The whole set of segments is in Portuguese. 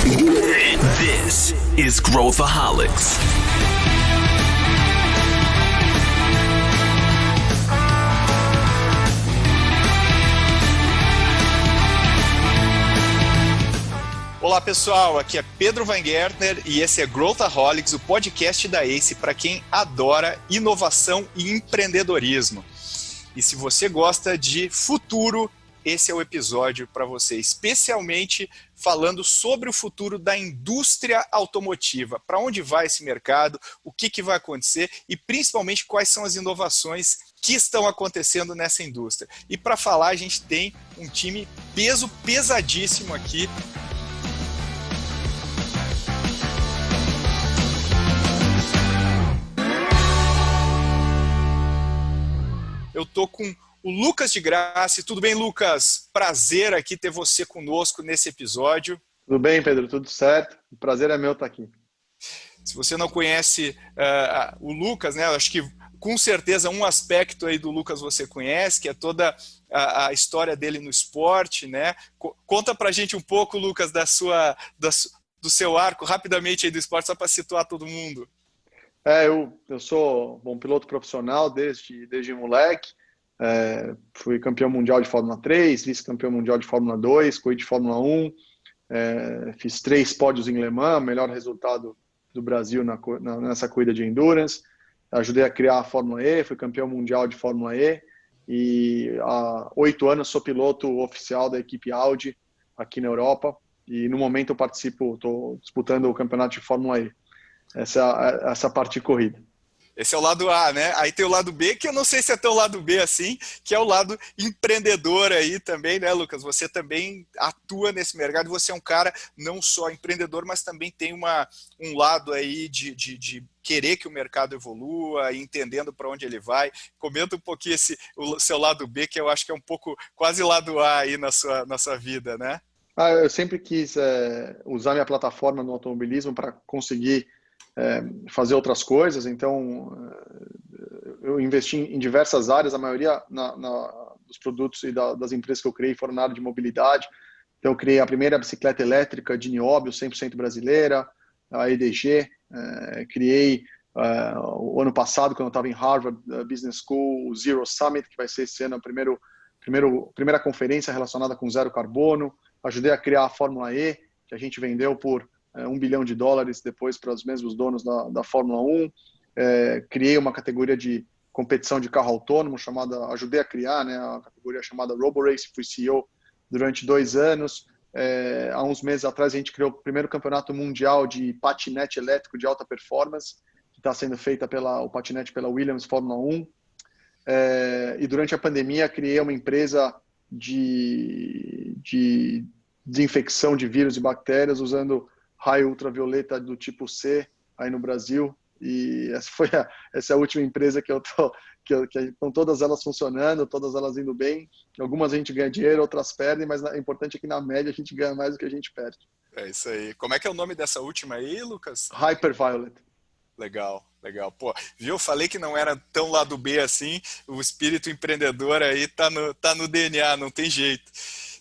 This is Growthaholics. Olá pessoal, aqui é Pedro Weingärtner e esse é Growthaholics, o podcast da ACE para quem adora inovação e empreendedorismo. E se você gosta de futuro, esse é o episódio para você, especialmente falando sobre o futuro da indústria automotiva. Para onde vai esse mercado, o que vai acontecer e principalmente quais são as inovações que estão acontecendo nessa indústria. E para falar, a gente tem um time pesadíssimo aqui. Eu tô com o Lucas de Grassi. Tudo bem, Lucas? Prazer aqui ter você conosco nesse episódio. Tudo bem, Pedro? Tudo certo? O prazer é meu estar aqui. Se você não conhece o Lucas, né? Eu acho que com certeza um aspecto aí do Lucas você conhece, que é toda a história dele no esporte, né? Conta pra gente um pouco, Lucas, do seu arco rapidamente aí do esporte, só para situar todo mundo. Eu sou um piloto profissional desde moleque. Fui campeão mundial de Fórmula 3, vice-campeão mundial de Fórmula 2, corri de Fórmula 1. Fiz 3 pódios em Le Mans, melhor resultado do Brasil nessa corrida de endurance. Ajudei a criar a Fórmula E, fui campeão mundial de Fórmula E. E há 8 anos sou piloto oficial da equipe Audi aqui na Europa. E no momento eu estou disputando o campeonato de Fórmula E. Essa parte de corrida. Esse é o lado A, né? Aí tem o lado B, que eu não sei se é tão lado B assim, que é o lado empreendedor aí também, né, Lucas? Você também atua nesse mercado, você é um cara não só empreendedor, mas também tem um lado aí de querer que o mercado evolua, entendendo para onde ele vai. Comenta um pouquinho o seu lado B, que eu acho que é um pouco quase lado A aí na sua vida, né? Eu sempre quis usar minha plataforma no automobilismo para conseguir fazer outras coisas, então eu investi em diversas áreas, a maioria dos produtos e das empresas que eu criei foram na área de mobilidade. Então eu criei a primeira bicicleta elétrica de nióbio, 100% brasileira, a EDG. Criei o ano passado, quando eu estava em Harvard Business School, o Zero Summit, que vai ser esse ano a primeira conferência relacionada com zero carbono. Ajudei a criar a Fórmula E, que a gente vendeu por $1 bilhão depois para os mesmos donos da Fórmula 1. Criei uma categoria de competição de carro autônomo, ajudei a criar, né, a categoria chamada RoboRace, fui CEO durante 2 anos. Há uns meses atrás a gente criou o primeiro campeonato mundial de patinete elétrico de alta performance, que está sendo feita o patinete pela Williams Fórmula 1. E durante a pandemia criei uma empresa de desinfecção de vírus e bactérias usando raio ultravioleta do tipo C aí no Brasil, e essa é a última empresa que estão todas elas funcionando, todas elas indo bem. Algumas a gente ganha dinheiro, outras perdem, mas o importante é que na média a gente ganha mais do que a gente perde. É isso aí. Como é que é o nome dessa última aí, Lucas? Hyperviolet. Legal. Pô, viu? Eu falei que não era tão lado B assim, o espírito empreendedor aí tá no DNA, não tem jeito.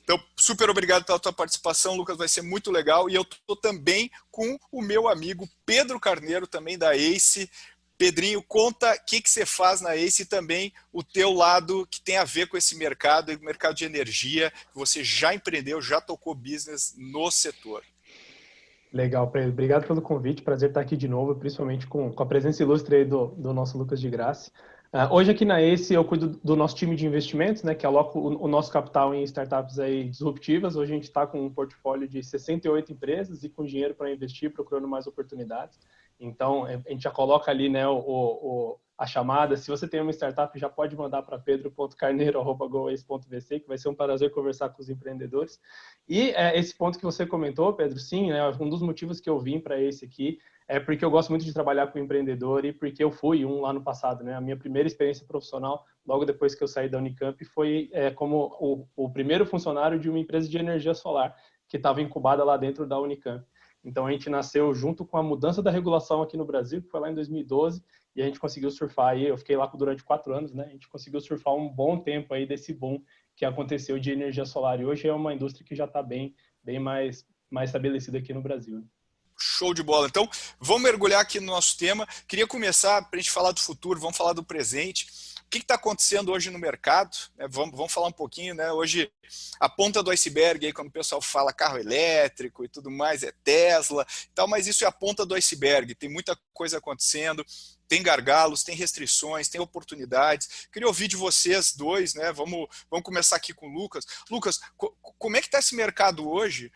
Então, super obrigado pela tua participação, Lucas, vai ser muito legal. E eu estou também com o meu amigo Pedro Carneiro, também da ACE. Pedrinho, conta o que você faz na ACE e também o teu lado que tem a ver com esse mercado, o mercado de energia, que você já empreendeu, já tocou business no setor. Legal, Pedro. Obrigado pelo convite. Prazer estar aqui de novo, principalmente com a presença ilustre aí do nosso Lucas de Grassi. Hoje aqui na ACE eu cuido do nosso time de investimentos, né, que aloca o nosso capital em startups aí disruptivas. Hoje a gente está com um portfólio de 68 empresas e com dinheiro para investir, procurando mais oportunidades. Então, a gente já coloca ali, né, a chamada. Se você tem uma startup, já pode mandar para pedro.carneiro@goace.vc, que vai ser um prazer conversar com os empreendedores. E esse ponto que você comentou, Pedro, sim, né, um dos motivos que eu vim para esse aqui é porque eu gosto muito de trabalhar com empreendedor e porque eu fui um lá no passado, né? A minha primeira experiência profissional, logo depois que eu saí da Unicamp, foi como o primeiro funcionário de uma empresa de energia solar que estava incubada lá dentro da Unicamp. Então, a gente nasceu junto com a mudança da regulação aqui no Brasil, que foi lá em 2012, e a gente conseguiu surfar aí, eu fiquei lá durante 4 anos, né? A gente conseguiu surfar um bom tempo aí desse boom que aconteceu de energia solar. E hoje é uma indústria que já está bem mais mais estabelecido aqui no Brasil. Show de bola. Então, vamos mergulhar aqui no nosso tema. Queria começar, para a gente falar do futuro, vamos falar do presente. O que está acontecendo hoje no mercado? Vamos falar um pouquinho, né? Hoje, a ponta do iceberg, aí, quando o pessoal fala carro elétrico e tudo mais, é Tesla e tal, mas isso é a ponta do iceberg. Tem muita coisa acontecendo, tem gargalos, tem restrições, tem oportunidades. Queria ouvir de vocês dois, né? Vamos começar aqui com o Lucas. Lucas, como é que está esse mercado hoje,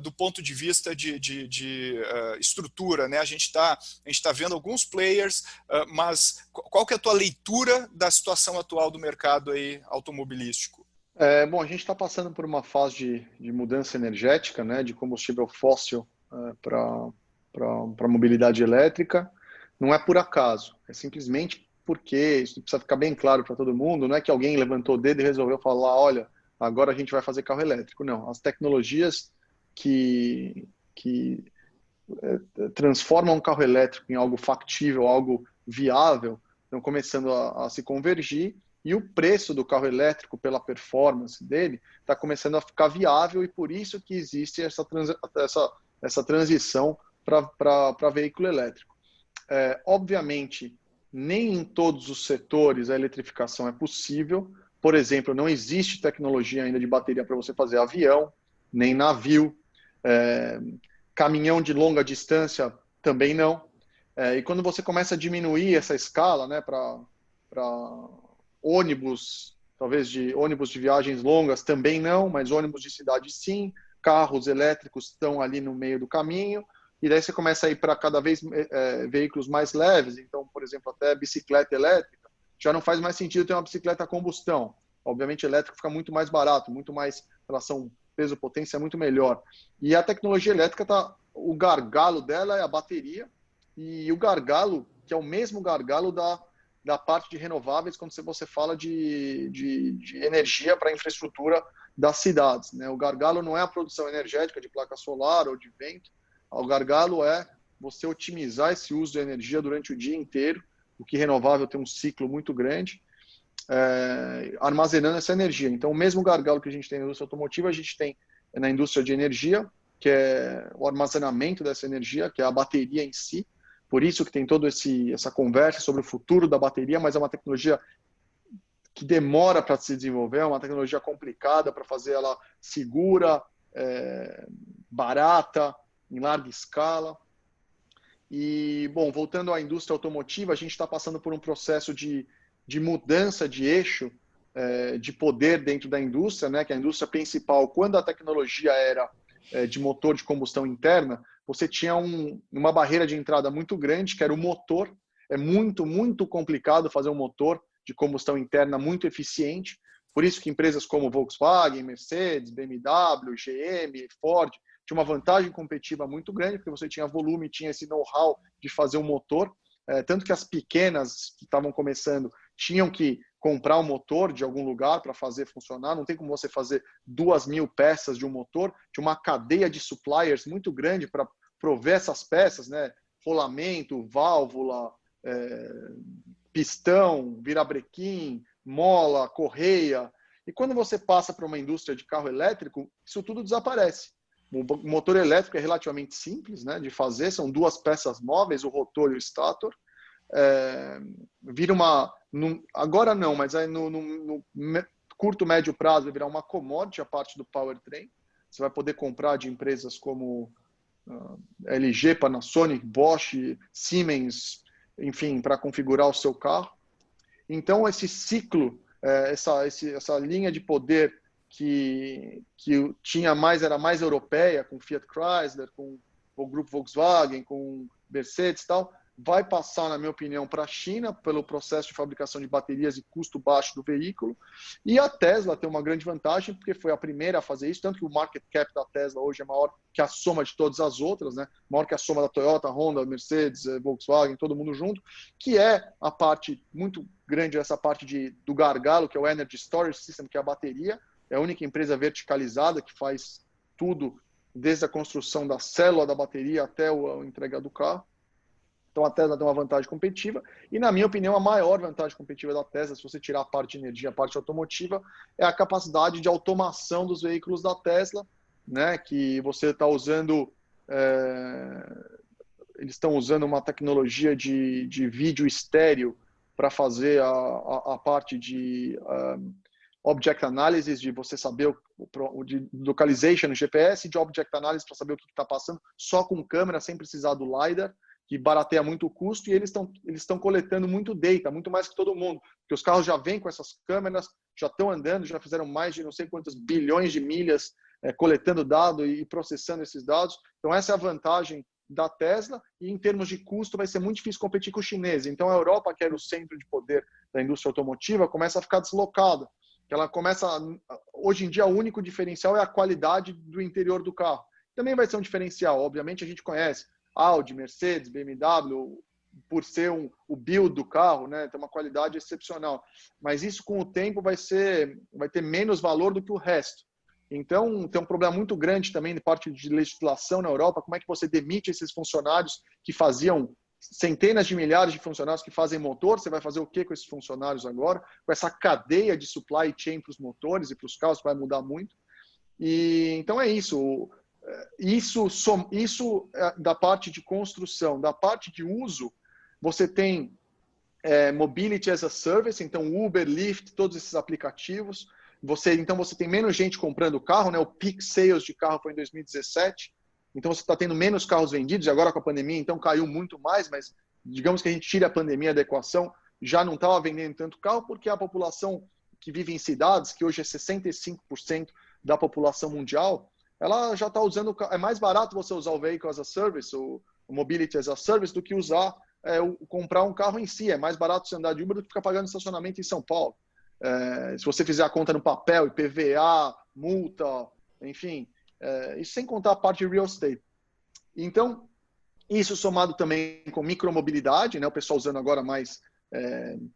do ponto de vista de estrutura, né? A gente tá vendo alguns players, mas qual que é a tua leitura da situação atual do mercado aí automobilístico? Bom, a gente está passando por uma fase de mudança energética, né? De combustível fóssil para mobilidade elétrica. Não é por acaso, é simplesmente porque, isso precisa ficar bem claro para todo mundo, não é que alguém levantou o dedo e resolveu falar, olha, agora a gente vai fazer carro elétrico. Não, as tecnologias que transformam um carro elétrico em algo factível, algo viável, estão começando a se convergir, e o preço do carro elétrico pela performance dele está começando a ficar viável, e por isso que existe essa transição para veículo elétrico. Obviamente, nem em todos os setores a eletrificação é possível. Por exemplo, não existe tecnologia ainda de bateria para você fazer avião, nem navio, caminhão de longa distância também não. E quando você começa a diminuir essa escala, né, para ônibus, talvez ônibus de viagens longas também não, mas ônibus de cidade sim, carros elétricos estão ali no meio do caminho. E daí você começa a ir para cada vez veículos mais leves, então, por exemplo, até bicicleta elétrica. Já não faz mais sentido ter uma bicicleta a combustão. Obviamente, elétrico fica muito mais barato, muito mais relação peso-potência, muito melhor. E a tecnologia elétrica, o gargalo dela é a bateria, e o gargalo, que é o mesmo gargalo da parte de renováveis, quando você fala de energia para a infraestrutura das cidades, né? O gargalo não é a produção energética de placa solar ou de vento. O gargalo é você otimizar esse uso de energia durante o dia inteiro, o que renovável tem um ciclo muito grande, armazenando essa energia. Então, o mesmo gargalo que a gente tem na indústria automotiva, a gente tem na indústria de energia, que é o armazenamento dessa energia, que é a bateria em si. Por isso que tem toda essa conversa sobre o futuro da bateria, mas é uma tecnologia que demora para se desenvolver, é uma tecnologia complicada para fazer ela segura, barata, em larga escala. E, bom, voltando à indústria automotiva, a gente está passando por um processo de mudança de eixo de poder dentro da indústria, né? Que a indústria principal, quando a tecnologia era de motor de combustão interna, você tinha uma barreira de entrada muito grande, que era o motor. É muito, muito complicado fazer um motor de combustão interna muito eficiente. Por isso que empresas como Volkswagen, Mercedes, BMW, GM, Ford tinha uma vantagem competitiva muito grande, porque você tinha volume, tinha esse know-how de fazer um motor, tanto que as pequenas que estavam começando tinham que comprar um motor de algum lugar para fazer funcionar, não tem como você fazer 2.000 peças de um motor, tinha uma cadeia de suppliers muito grande para prover essas peças, né? Rolamento, válvula, pistão, virabrequim, mola, correia. E quando você passa para uma indústria de carro elétrico, isso tudo desaparece. O motor elétrico é relativamente simples, né, de fazer, são duas peças móveis, o rotor e o stator. Vira agora não, mas aí no curto, médio prazo vai virar uma commodity a parte do powertrain. Você vai poder comprar de empresas como LG, Panasonic, Bosch, Siemens, enfim, para configurar o seu carro. Então, esse ciclo, essa linha de poder que era mais europeia, com Fiat Chrysler, com o grupo Volkswagen, com Mercedes e tal, vai passar, na minha opinião, para a China, pelo processo de fabricação de baterias e custo baixo do veículo. E a Tesla tem uma grande vantagem, porque foi a primeira a fazer isso, tanto que o market cap da Tesla hoje é maior que a soma de todas as outras, né? Maior que a soma da Toyota, Honda, Mercedes, Volkswagen, todo mundo junto, que é a parte muito grande, essa parte do gargalo, que é o Energy Storage System, que é a bateria. É a única empresa verticalizada que faz tudo, desde a construção da célula da bateria até a entrega do carro. Então a Tesla tem uma vantagem competitiva. E, na minha opinião, a maior vantagem competitiva da Tesla, se você tirar a parte de energia, a parte automotiva, é a capacidade de automação dos veículos da Tesla, né, que você está usando, eles estão usando uma tecnologia de vídeo estéreo para fazer a parte de object analysis, de você saber de localization no GPS, de object analysis para saber o que está passando, só com câmera, sem precisar do LiDAR, que barateia muito o custo, e eles estão coletando muito data, muito mais que todo mundo, porque os carros já vêm com essas câmeras, já estão andando, já fizeram mais de não sei quantas bilhões de milhas coletando dados e processando esses dados. Então essa é a vantagem da Tesla, e em termos de custo vai ser muito difícil competir com o chinês. Então a Europa, que era o centro de poder da indústria automotiva, começa a ficar deslocada. Ela começa, hoje em dia, o único diferencial é a qualidade do interior do carro. Também vai ser um diferencial, obviamente a gente conhece Audi, Mercedes, BMW, por ser o build do carro, né, tem uma qualidade excepcional. Mas isso com o tempo vai ter menos valor do que o resto. Então, tem um problema muito grande também de parte de legislação na Europa, como é que você demite esses funcionários que faziam centenas de milhares de funcionários que fazem motor, você vai fazer o que com esses funcionários agora? Com essa cadeia de supply chain para os motores e para os carros vai mudar muito. E então é isso. Isso da parte de construção. Da parte de uso, você tem Mobility as a Service, então Uber, Lyft, todos esses aplicativos. Então você tem menos gente comprando carro, né? O peak sales de carro foi em 2017. Então você está tendo menos carros vendidos, e agora com a pandemia, então caiu muito mais, mas digamos que a gente tire a pandemia da equação, já não estava vendendo tanto carro, porque a população que vive em cidades, que hoje é 65% da população mundial, ela já está usando, é mais barato você usar o Vehicle as a Service, o Mobility as a Service, do que comprar um carro em si. É mais barato você andar de Uber do que ficar pagando estacionamento em São Paulo. Se você fizer a conta no papel, IPVA, multa, enfim, isso sem contar a parte de real estate. Então, isso somado também com micromobilidade, né, o pessoal usando agora mais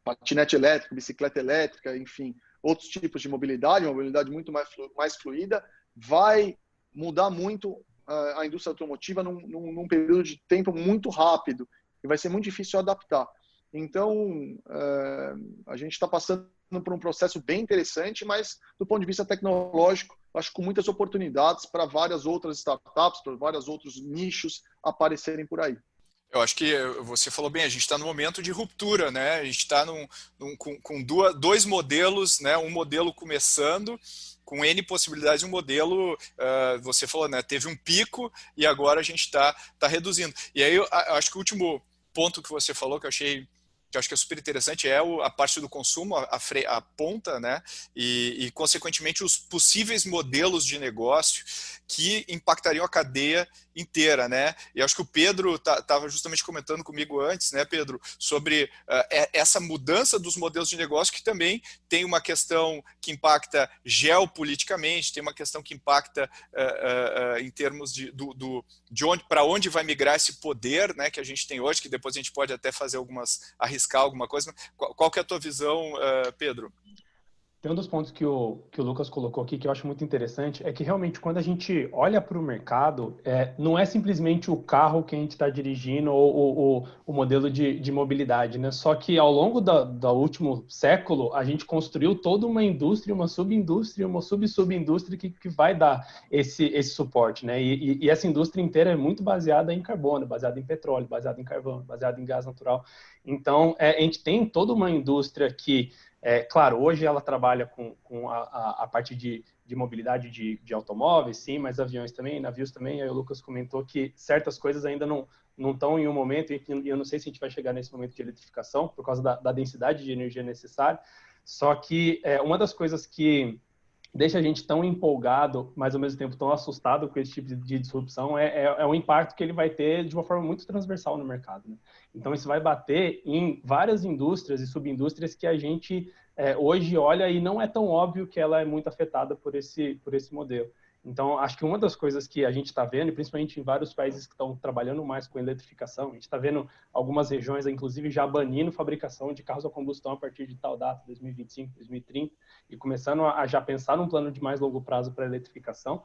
patinete elétrico, bicicleta elétrica, enfim, outros tipos de mobilidade, uma mobilidade muito mais fluida, vai mudar muito a indústria automotiva num período de tempo muito rápido, e vai ser muito difícil adaptar. Então, a gente está passando por um processo bem interessante, mas do ponto de vista tecnológico, acho que com muitas oportunidades para várias outras startups, para vários outros nichos aparecerem por aí. Eu acho que você falou bem, a gente está no momento de ruptura, né? A gente está com dois modelos, né? Um modelo começando, com N possibilidades, um modelo, você falou, né? Teve um pico e agora a gente está reduzindo. E aí eu acho que o último ponto que você falou, que eu acho que é super interessante, é a parte do consumo, a ponta, né? E, consequentemente, os possíveis modelos de negócio que impactariam a cadeia inteira, né? E acho que o Pedro estava justamente comentando comigo antes, né, Pedro, sobre essa mudança dos modelos de negócio, que também tem uma questão que impacta geopoliticamente, tem uma questão que impacta em termos de para onde vai migrar esse poder, né, que a gente tem hoje, que depois a gente pode até fazer arriscar alguma coisa. Qual que é a tua visão, Pedro? Tem um dos pontos que o Lucas colocou aqui que eu acho muito interessante, é que realmente quando a gente olha para o mercado, não é simplesmente o carro que a gente está dirigindo ou o modelo de mobilidade, né? Só que ao longo do último século, a gente construiu toda uma indústria, uma subindústria, uma subindústria que vai dar esse suporte, né? E essa indústria inteira é muito baseada em carbono, baseada em petróleo, baseada em carvão, baseada em gás natural. Então, a gente tem toda uma indústria que claro, hoje ela trabalha com a parte de mobilidade de automóveis, sim, mas aviões também, navios também. Aí o Lucas comentou que certas coisas ainda não estão em um momento, e eu não sei se a gente vai chegar nesse momento de eletrificação, por causa da densidade de energia necessária. Só que uma das coisas que deixa a gente tão empolgado, mas ao mesmo tempo tão assustado com esse tipo de disrupção é o impacto que ele vai ter de uma forma muito transversal no mercado, né? Então isso vai bater em várias indústrias e subindústrias que a gente hoje olha e não é tão óbvio que ela é muito afetada por esse modelo. Então, acho que uma das coisas que a gente está vendo, e principalmente em vários países que estão trabalhando mais com eletrificação, a gente está vendo algumas regiões, inclusive, já banindo fabricação de carros a combustão a partir de tal data, 2025, 2030, e começando a já pensar num plano de mais longo prazo para a eletrificação,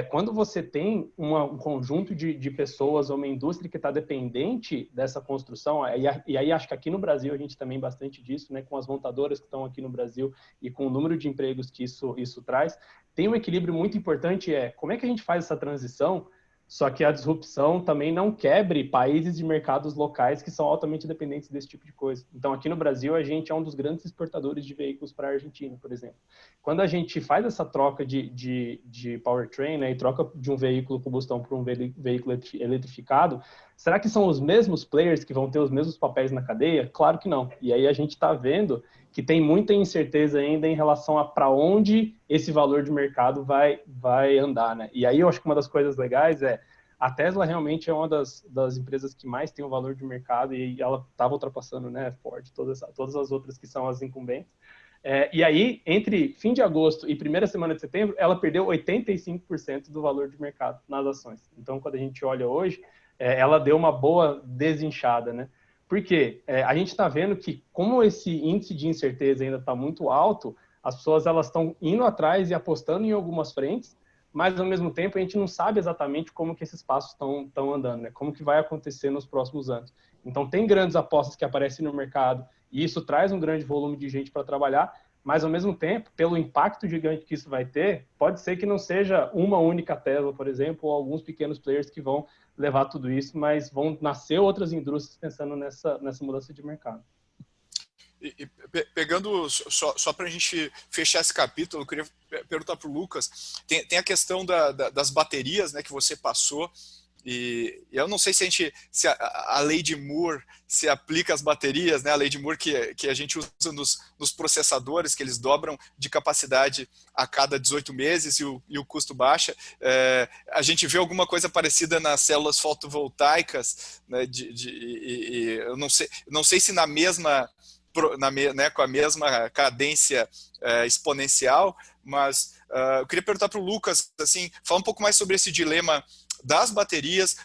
Quando você tem um conjunto de pessoas ou uma indústria que está dependente dessa construção, e aí acho que aqui no Brasil a gente também bastante disso, né, com as montadoras que estão aqui no Brasil e com o número de empregos que isso traz, tem um equilíbrio muito importante, como é que a gente faz essa transição, só que a disrupção também não quebre países e mercados locais que são altamente dependentes desse tipo de coisa. Então, aqui no Brasil, a gente é um dos grandes exportadores de veículos para a Argentina, por exemplo. Quando a gente faz essa troca de powertrain, né, e troca de um veículo combustão para um veículo eletrificado, será que são os mesmos players que vão ter os mesmos papéis na cadeia? Claro que não. E aí a gente está vendo que tem muita incerteza ainda em relação a para onde esse valor de mercado vai andar, né? E aí eu acho que uma das coisas legais a Tesla realmente é uma das empresas que mais tem um valor de mercado e ela estava ultrapassando, né, Ford, todas as outras que são as incumbentes. E aí, entre fim de agosto e primeira semana de setembro, ela perdeu 85% do valor de mercado nas ações. Então, quando a gente olha hoje, ela deu uma boa desinchada, né? Porque a gente está vendo que, como esse índice de incerteza ainda está muito alto, as pessoas elas estão indo atrás e apostando em algumas frentes, mas, ao mesmo tempo, a gente não sabe exatamente como que esses passos estão andando, né? Como que vai acontecer nos próximos anos. Então, tem grandes apostas que aparecem no mercado, e isso traz um grande volume de gente para trabalhar, mas, ao mesmo tempo, pelo impacto gigante que isso vai ter, pode ser que não seja uma única Tesla, por exemplo, ou alguns pequenos players que vão levar tudo isso, mas vão nascer outras indústrias pensando nessa mudança de mercado. Pegando, só para a gente fechar esse capítulo, eu queria perguntar para o Lucas, tem a questão das baterias, né, que você passou, e eu não sei se a lei de Moore se aplica às baterias, né, a lei de Moore que a gente usa nos processadores, que eles dobram de capacidade a cada 18 meses e o custo baixa. A gente vê alguma coisa parecida nas células fotovoltaicas, né, eu não sei se né, com a mesma cadência exponencial, mas eu queria perguntar para o Lucas, assim, falar um pouco mais sobre esse dilema das baterias.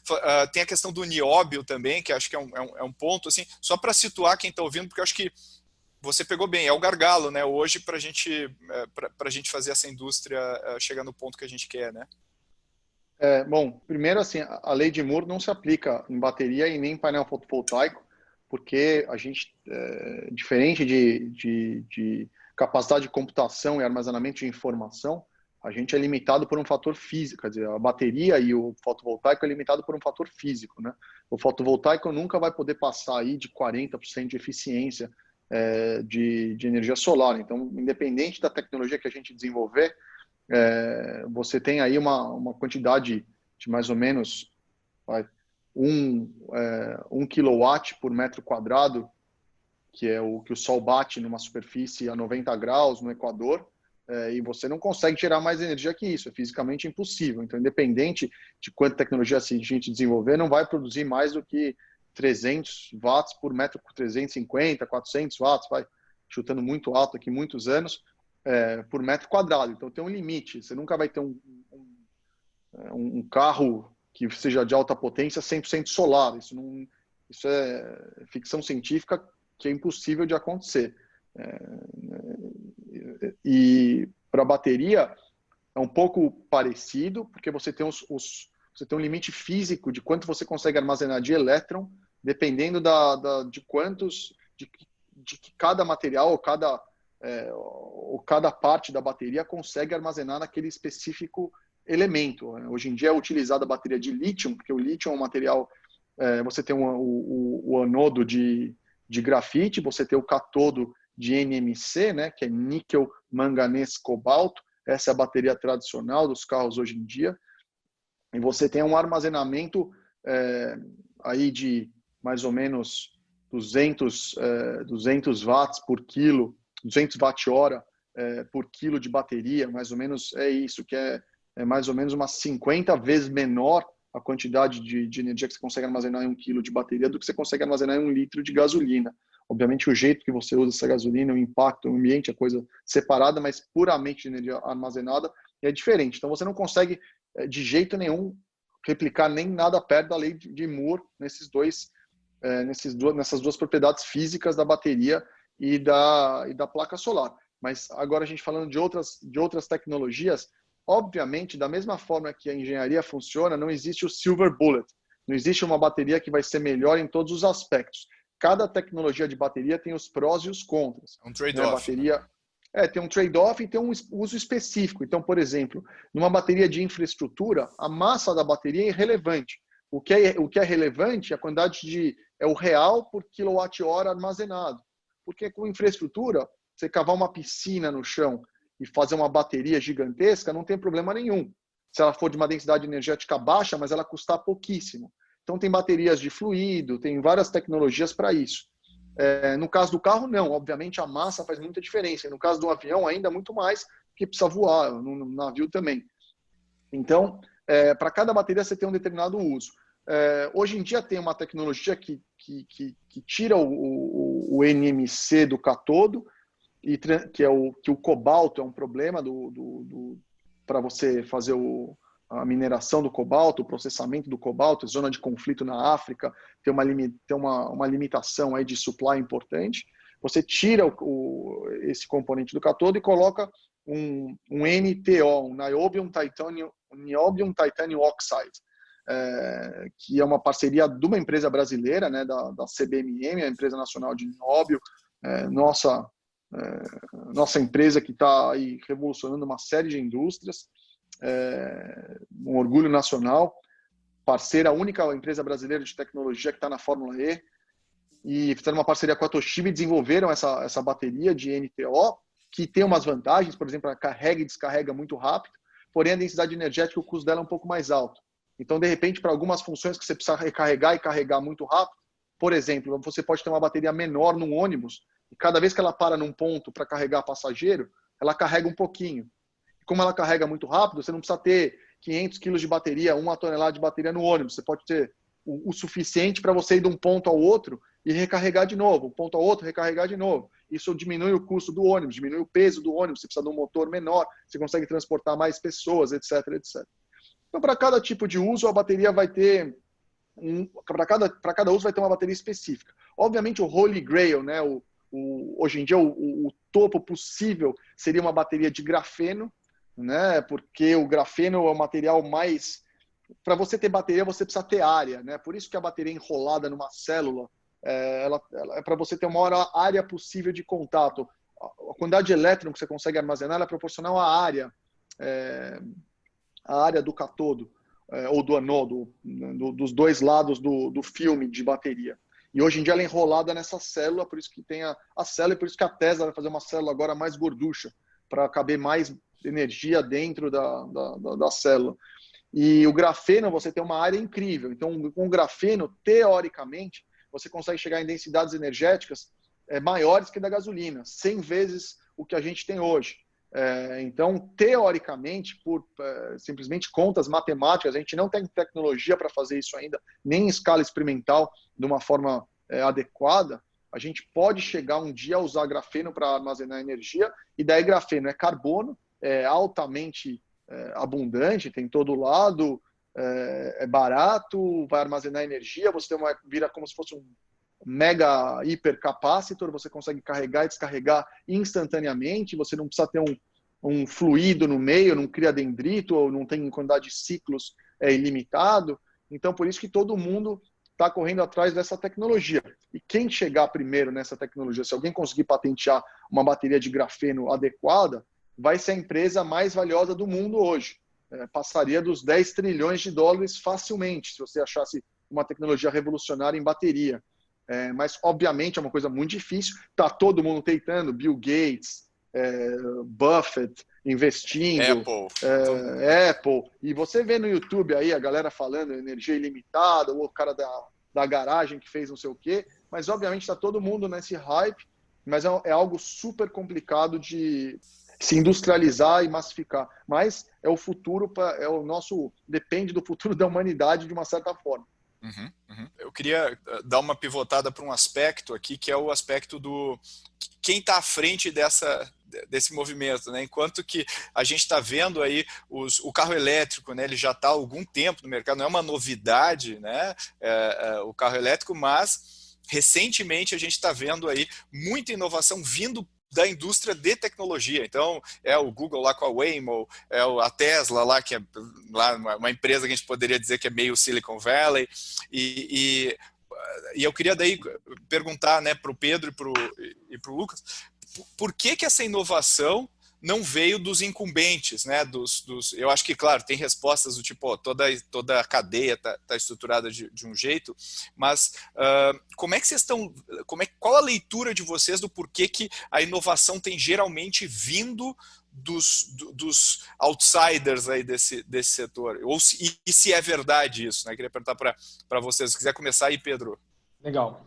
Tem a questão do nióbio também, que acho que é um ponto, assim, só para situar quem está ouvindo, porque eu acho que você pegou bem, é o gargalo, né, hoje para a gente fazer essa indústria chegar no ponto que a gente quer, né? Bom, primeiro, assim, a lei de Moore não se aplica em bateria e nem em painel fotovoltaico, porque a gente, diferente de capacidade de computação e armazenamento de informação, a gente é limitado por um fator físico, quer dizer, a bateria e o fotovoltaico é limitado por um fator físico, né? O fotovoltaico nunca vai poder passar aí de 40% de eficiência de energia solar. Então, independente da tecnologia que a gente desenvolver, você tem aí uma quantidade de mais ou menos 1 kilowatt por metro quadrado, que é o que o Sol bate numa superfície a 90 graus no Equador, e você não consegue gerar mais energia que isso, é fisicamente impossível. Então, independente de quanta tecnologia a gente desenvolver, não vai produzir mais do que 300 watts por metro, 350, 400 watts, vai chutando muito alto aqui, muitos anos, por metro quadrado. Então, tem um limite. Você nunca vai ter um carro que seja de alta potência 100% solar. Isso é ficção científica que é impossível de acontecer. E para a bateria é um pouco parecido, porque você tem você tem um limite físico de quanto você consegue armazenar de elétron, dependendo de que cada material ou cada parte da bateria consegue armazenar naquele específico elemento. Hoje em dia é utilizada a bateria de lítio, porque o lítio é um material, você tem o anodo de grafite, você tem o catodo de NMC, né, que é níquel, manganês, cobalto. Essa é a bateria tradicional dos carros hoje em dia. E você tem um armazenamento aí de mais ou menos 200 watts por quilo, 200 watt-hora por quilo de bateria, mais ou menos é isso, que é mais ou menos umas 50 vezes menor a quantidade de energia que você consegue armazenar em 1 quilo de bateria do que você consegue armazenar em 1 litro de gasolina. Obviamente, o jeito que você usa essa gasolina, o impacto, o ambiente, é coisa separada, mas puramente de energia armazenada é diferente. Então, você não consegue, de jeito nenhum, replicar nem nada perto da lei de Moore nessas duas propriedades físicas da bateria e da placa solar. Mas agora a gente falando de outras tecnologias, obviamente, da mesma forma que a engenharia funciona, não existe o silver bullet. Não existe uma bateria que vai ser melhor em todos os aspectos. Cada tecnologia de bateria tem os prós e os contras. É um trade-off. Bateria tem um trade-off e tem um uso específico. Então, por exemplo, numa bateria de infraestrutura, a massa da bateria é irrelevante. O que é relevante é a quantidade é o real por quilowatt-hora armazenado. Porque com infraestrutura, você cavar uma piscina no chão e fazer uma bateria gigantesca, não tem problema nenhum. Se ela for de uma densidade energética baixa, mas ela custar pouquíssimo. Então, tem baterias de fluido, tem várias tecnologias para isso. No caso do carro, não. Obviamente, a massa faz muita diferença. E no caso do avião, ainda muito mais, porque precisa voar, no navio também. Então, para cada bateria, você tem um determinado uso. Hoje em dia, tem uma tecnologia que tira o NMC do catodo, que o cobalto é um problema para você fazer a mineração do cobalto, o processamento do cobalto, zona de conflito na África, tem uma limitação aí de supply importante. Você tira esse componente do catodo e coloca um NTO, um Niobium Titanium Oxide, que é uma parceria de uma empresa brasileira, né, da CBMM, a Empresa Nacional de Nióbio, nossa empresa que está aí revolucionando uma série de indústrias, um orgulho nacional, parceira, a única empresa brasileira de tecnologia que está na Fórmula E, e fizeram uma parceria com a Toshiba e desenvolveram essa bateria de NTO, que tem umas vantagens, por exemplo, ela carrega e descarrega muito rápido, porém a densidade energética, o custo dela é um pouco mais alto. Então, de repente, para algumas funções que você precisa recarregar e carregar muito rápido, por exemplo, você pode ter uma bateria menor num ônibus, e cada vez que ela para num ponto para carregar passageiro, ela carrega um pouquinho. Como ela carrega muito rápido, você não precisa ter 500 quilos de bateria, 1 tonelada de bateria no ônibus. Você pode ter o suficiente para você ir de um ponto ao outro e recarregar de novo, um ponto ao outro, recarregar de novo. Isso diminui o custo do ônibus, diminui o peso do ônibus, você precisa de um motor menor, você consegue transportar mais pessoas, etc, etc. Então, para cada tipo de uso, a bateria vai ter para cada uso vai ter uma bateria específica. Obviamente, o Holy Grail, né, hoje em dia, o topo possível seria uma bateria de grafeno, né? Porque o grafeno é o material mais... Para você ter bateria, você precisa ter área, né? Por isso que a bateria enrolada numa célula, ela é para você ter uma maior área possível de contato. A quantidade de elétron que você consegue armazenar, ela é proporcional à área do catodo, ou do anodo, dos dois lados do filme de bateria. E hoje em dia ela é enrolada nessa célula, por isso que tem a célula, e por isso que a Tesla vai fazer uma célula agora mais gorducha, para caber mais energia dentro da célula. E o grafeno, você tem uma área incrível. Então, com o grafeno, teoricamente, você consegue chegar em densidades energéticas maiores que da gasolina, 100 vezes o que a gente tem hoje. Então, teoricamente, por simplesmente contas matemáticas, a gente não tem tecnologia para fazer isso ainda, nem em escala experimental, de uma forma adequada. A gente pode chegar um dia a usar grafeno para armazenar energia, e daí grafeno é carbono, é altamente abundante, tem todo lado, é barato, vai armazenar energia, você vira como se fosse um mega hipercapacitor, você consegue carregar e descarregar instantaneamente, você não precisa ter um fluido no meio, não cria dendrito, ou não tem quantidade de ciclos ilimitado. Então, por isso que todo mundo está correndo atrás dessa tecnologia. E quem chegar primeiro nessa tecnologia, se alguém conseguir patentear uma bateria de grafeno adequada, vai ser a empresa mais valiosa do mundo hoje. Passaria dos 10 trilhões de dólares facilmente, se você achasse uma tecnologia revolucionária em bateria. Mas, obviamente, é uma coisa muito difícil. Está todo mundo tentando, Bill Gates, Buffett investindo, Apple. E você vê no YouTube aí a galera falando energia ilimitada, ou o cara da garagem que fez não sei o quê. Mas, obviamente, está todo mundo nesse hype, mas é algo super complicado de se industrializar e massificar. Mas é o futuro, depende do futuro da humanidade de uma certa forma. Eu queria dar uma pivotada para um aspecto aqui, que é o aspecto do quem está à frente desse movimento, né? Enquanto que a gente está vendo aí o carro elétrico, né? Ele já está há algum tempo no mercado, não é uma novidade, né? O carro elétrico, mas recentemente a gente está vendo aí muita inovação vindo da indústria de tecnologia. Então, é o Google lá com a Waymo, é a Tesla lá, que é lá uma empresa que a gente poderia dizer que é meio Silicon Valley, e eu queria daí perguntar, né, para o Pedro e para o Lucas, por que essa inovação não veio dos incumbentes, né? Eu acho que, claro, tem respostas do tipo, toda a cadeia está estruturada de um jeito, mas como é que vocês estão, qual a leitura de vocês do porquê que a inovação tem geralmente vindo dos outsiders aí desse setor? E se é verdade isso, né? Queria perguntar para vocês. Se quiser começar aí, Pedro. Legal.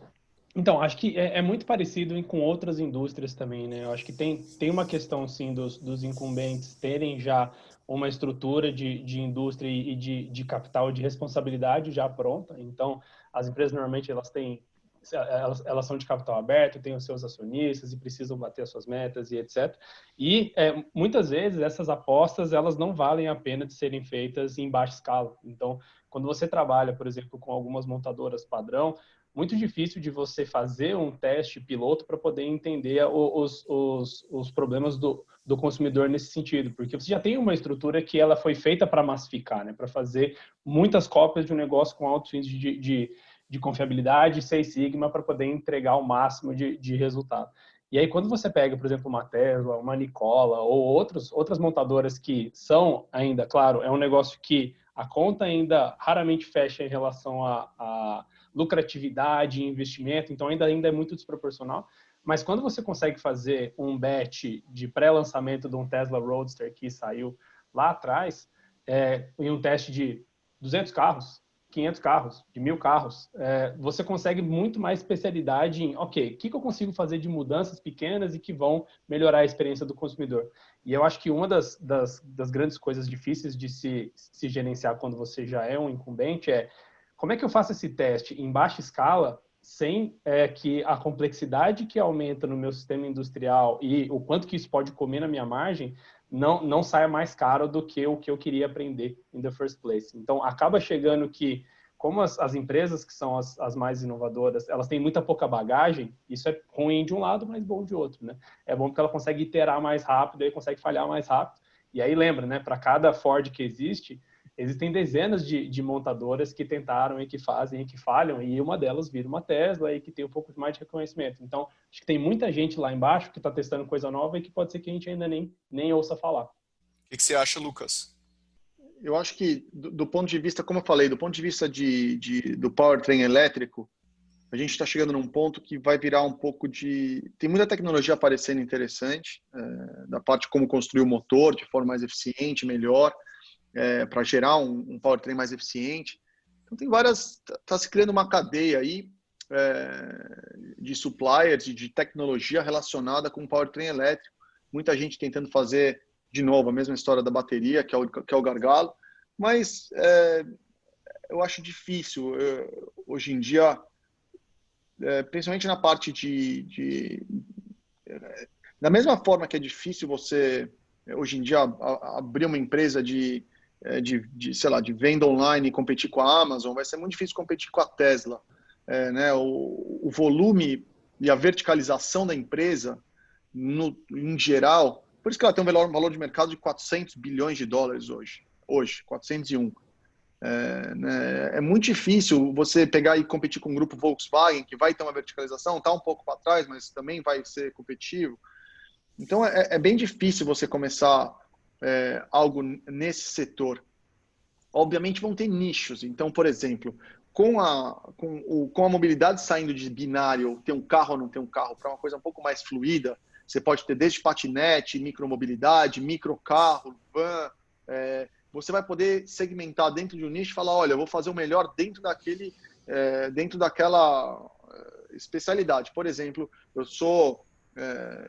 Então, acho que é muito parecido com outras indústrias também, né? Eu acho que tem uma questão, sim, dos incumbentes terem já uma estrutura de indústria e de capital de responsabilidade já pronta. Então, as empresas, normalmente, elas são de capital aberto, têm os seus acionistas e precisam bater as suas metas e etc. E, muitas vezes, essas apostas, elas não valem a pena de serem feitas em baixa escala. Então, quando você trabalha, por exemplo, com algumas montadoras padrão, muito difícil de você fazer um teste piloto para poder entender os problemas do consumidor nesse sentido, porque você já tem uma estrutura que ela foi feita para massificar, né, para fazer muitas cópias de um negócio com altos índices de confiabilidade, Six Sigma, para poder entregar o máximo de resultado. E aí, quando você pega, por exemplo, uma Tesla, uma Nikola ou outras montadoras que são ainda, claro, é um negócio que a conta ainda raramente fecha em relação a lucratividade, investimento, então ainda é muito desproporcional. Mas quando você consegue fazer um bet de pré-lançamento de um Tesla Roadster que saiu lá atrás, em um teste de 200 carros, 500 carros, de 1.000 carros, você consegue muito mais especialidade em, ok, o que eu consigo fazer de mudanças pequenas e que vão melhorar a experiência do consumidor. E eu acho que uma das grandes coisas difíceis de se gerenciar quando você já é um incumbente é como é que eu faço esse teste em baixa escala sem que a complexidade que aumenta no meu sistema industrial e o quanto que isso pode comer na minha margem não saia mais caro do que o que eu queria aprender in the first place. Então, acaba chegando que, como as empresas que são as mais inovadoras, elas têm muita pouca bagagem, isso é ruim de um lado, mas bom de outro, né? É bom porque ela consegue iterar mais rápido, aí consegue falhar mais rápido. E aí, lembra, né? Para cada Ford que existe, existem dezenas de montadoras que tentaram e que fazem e que falham, e uma delas vira uma Tesla e que tem um pouco mais de reconhecimento. Então, acho que tem muita gente lá embaixo que está testando coisa nova e que pode ser que a gente ainda nem ouça falar. O que você acha, Lucas? Eu acho que, do ponto de vista, como eu falei, do ponto de vista do powertrain elétrico, a gente está chegando num ponto que vai virar um pouco de... Tem muita tecnologia aparecendo interessante, da parte de como construir o motor de forma mais eficiente, melhor, para gerar um powertrain mais eficiente. Então tem várias... Está se criando uma cadeia aí de suppliers e de tecnologia relacionada com o powertrain elétrico. Muita gente tentando fazer, de novo, a mesma história da bateria, que é o gargalo. Mas eu acho difícil, hoje em dia, principalmente na parte da mesma forma que é difícil você, hoje em dia, abrir uma empresa sei lá, de venda online e competir com a Amazon, vai ser muito difícil competir com a Tesla. Né? O volume e a verticalização da empresa, em geral, por isso que ela tem um valor de mercado de 400 bilhões de dólares hoje 401. Né? É muito difícil você pegar e competir com o grupo Volkswagen, que vai ter uma verticalização, está um pouco para trás, mas também vai ser competitivo. Então, é bem difícil você começar algo nesse setor. Obviamente, vão ter nichos. Então, por exemplo, com a mobilidade saindo de binário, ter um carro ou não ter um carro, para uma coisa um pouco mais fluida, você pode ter desde patinete, micromobilidade, microcarro, van. Você vai poder segmentar dentro de um nicho e falar, olha, eu vou fazer o melhor dentro daquela especialidade. Por exemplo, eu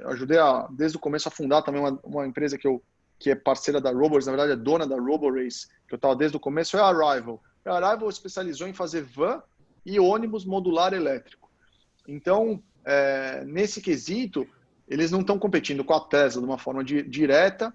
ajudei desde o começo a fundar também uma empresa que é parceira da Roborace, na verdade é dona da Roborace, que eu estava desde o começo, é a Arrival. A Arrival especializou em fazer van e ônibus modular elétrico. Então, nesse quesito, eles não estão competindo com a Tesla de uma forma direta.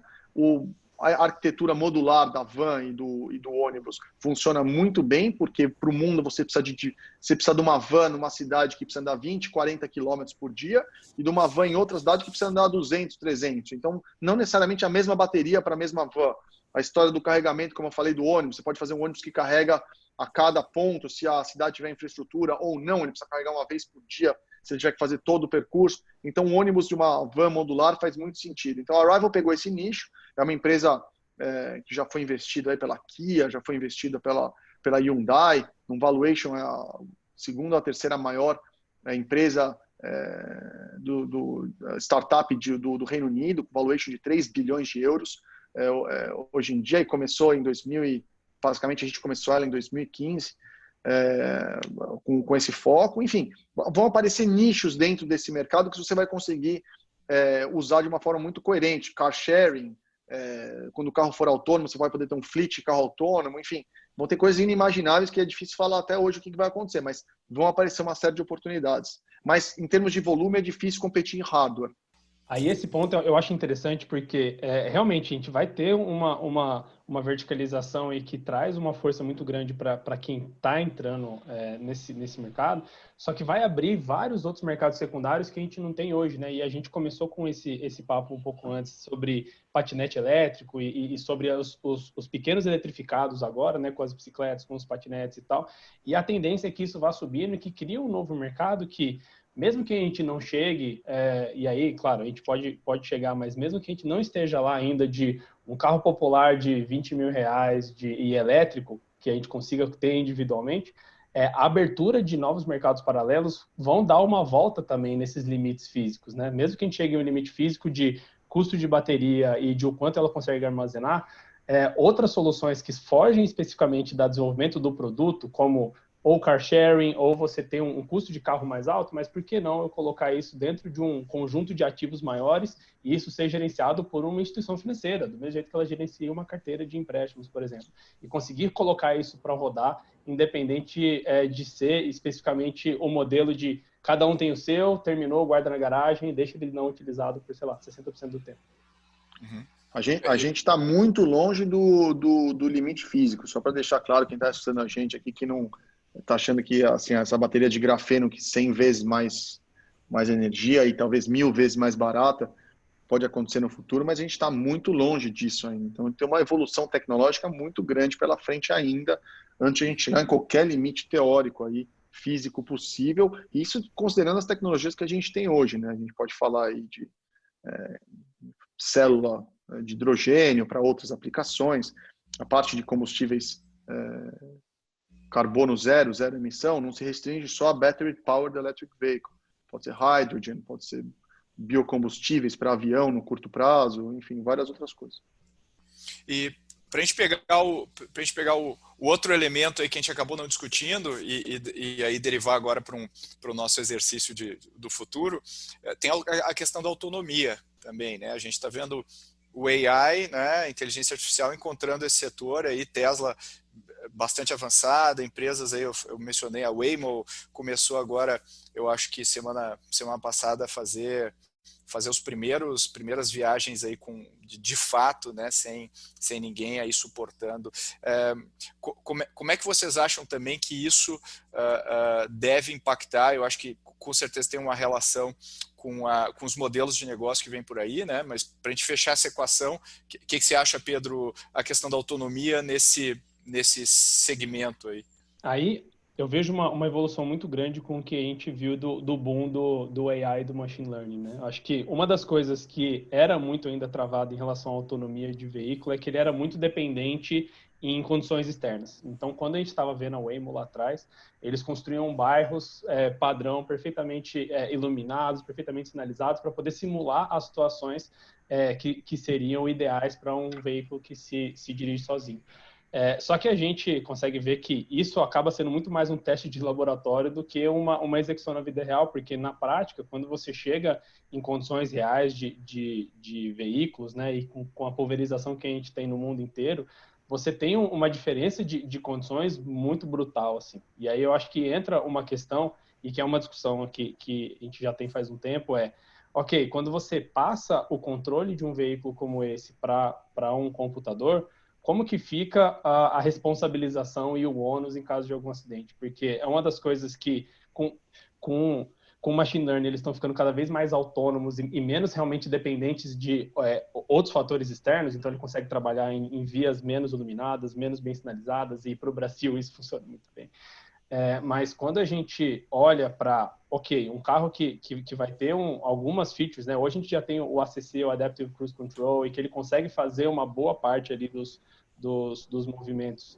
a arquitetura modular da van e do ônibus funciona muito bem, porque para o mundo você precisa de uma van numa cidade que precisa andar 20, 40 quilômetros por dia e de uma van em outra cidade que precisa andar 200, 300. Então, não necessariamente a mesma bateria para a mesma van. A história do carregamento, como eu falei, do ônibus, você pode fazer um ônibus que carrega a cada ponto, se a cidade tiver infraestrutura ou não, ele precisa carregar uma vez por dia, se ele tiver que fazer todo o percurso. Então, um ônibus de uma van modular faz muito sentido. Então, a Arrival pegou esse nicho, é uma empresa que já foi investida aí pela Kia, já foi investida pela Hyundai, um valuation é a segunda ou a terceira maior empresa do startup do Reino Unido, com valuation de 3 bilhões de euros hoje em dia, e começou em 2000 basicamente a gente começou ela em 2015, com esse foco. Enfim, vão aparecer nichos dentro desse mercado que você vai conseguir usar de uma forma muito coerente. Car sharing, quando o carro for autônomo, você vai poder ter um fleet de carro autônomo, enfim, vão ter coisas inimagináveis que é difícil falar até hoje o que vai acontecer, mas vão aparecer uma série de oportunidades. Mas, em termos de volume, é difícil competir em hardware. Aí esse ponto eu acho interessante porque realmente a gente vai ter uma verticalização aí que traz uma força muito grande para quem está entrando nesse mercado, só que vai abrir vários outros mercados secundários que a gente não tem hoje, né? E a gente começou com esse papo um pouco antes sobre patinete elétrico e sobre os pequenos eletrificados agora, né? Com as bicicletas, com os patinetes e tal. E a tendência é que isso vá subindo e que cria um novo mercado que, mesmo que a gente não chegue, e aí, claro, a gente pode chegar, mas mesmo que a gente não esteja lá ainda de um carro popular de 20 mil reais e elétrico, que a gente consiga ter individualmente, a abertura de novos mercados paralelos vão dar uma volta também nesses limites físicos, né? Mesmo que a gente chegue a um limite físico de custo de bateria e de o quanto ela consegue armazenar, outras soluções que fogem especificamente do desenvolvimento do produto, como ou car sharing, ou você tem um custo de carro mais alto, mas por que não eu colocar isso dentro de um conjunto de ativos maiores e isso ser gerenciado por uma instituição financeira, do mesmo jeito que ela gerencia uma carteira de empréstimos, por exemplo, e conseguir colocar isso para rodar, independente de ser especificamente o modelo de cada um tem o seu, terminou, guarda na garagem e deixa ele não utilizado por, sei lá, 60% do tempo. Uhum. A gente está muito longe do limite físico, só para deixar claro quem está assistindo a gente aqui que não está achando que assim, essa bateria de grafeno que 100 vezes mais energia e talvez 1000 vezes mais barata pode acontecer no futuro, mas a gente está muito longe disso ainda. Então tem uma evolução tecnológica muito grande pela frente ainda, antes de a gente chegar em qualquer limite teórico aí, físico possível, isso considerando as tecnologias que a gente tem hoje, né? A gente pode falar aí de célula de hidrogênio para outras aplicações, a parte de combustíveis carbono zero emissão, não se restringe só a battery powered electric vehicle. Pode ser hydrogen, pode ser biocombustíveis para avião no curto prazo, enfim, várias outras coisas. E para a gente pegar o outro elemento aí que a gente acabou não discutindo e aí derivar agora para o nosso exercício do futuro, tem a questão da autonomia também, né? A gente está vendo o AI, né, a inteligência artificial encontrando esse setor aí, Tesla bastante avançada, empresas aí, eu mencionei a Waymo, começou agora, eu acho que semana passada a fazer as primeiras viagens aí de fato, né, sem ninguém aí suportando. Como é que vocês acham também que isso deve impactar? Eu acho que com certeza tem uma relação com os modelos de negócio que vem por aí, né? Mas para a gente fechar essa equação, o que você acha, Pedro, a questão da autonomia nesse segmento aí? Aí eu vejo uma evolução muito grande com o que a gente viu do boom do AI e do machine learning, né? Acho que uma das coisas que era muito ainda travada em relação à autonomia de veículo é que ele era muito dependente em condições externas. Então, quando a gente estava vendo a Waymo lá atrás, eles construíam bairros padrão perfeitamente iluminados, perfeitamente sinalizados, para poder simular as situações que seriam ideais para um veículo que se dirige sozinho. Só que a gente consegue ver que isso acaba sendo muito mais um teste de laboratório do que uma execução na vida real, porque na prática, quando você chega em condições reais de veículos, né, e com a pulverização que a gente tem no mundo inteiro, você tem uma diferença de condições muito brutal, assim. E aí eu acho que entra uma questão, e que é uma discussão aqui que a gente já tem faz um tempo, ok, quando você passa o controle de um veículo como esse para um computador, como que fica a responsabilização e o ônus em caso de algum acidente? Porque é uma das coisas que, com machine learning, eles estão ficando cada vez mais autônomos e menos realmente dependentes de outros fatores externos, então ele consegue trabalhar em vias menos iluminadas, menos bem sinalizadas, e para o Brasil isso funciona muito bem. Mas quando a gente olha para, ok, um carro que vai ter algumas features, né? Hoje a gente já tem o ACC, o Adaptive Cruise Control, e que ele consegue fazer uma boa parte ali dos movimentos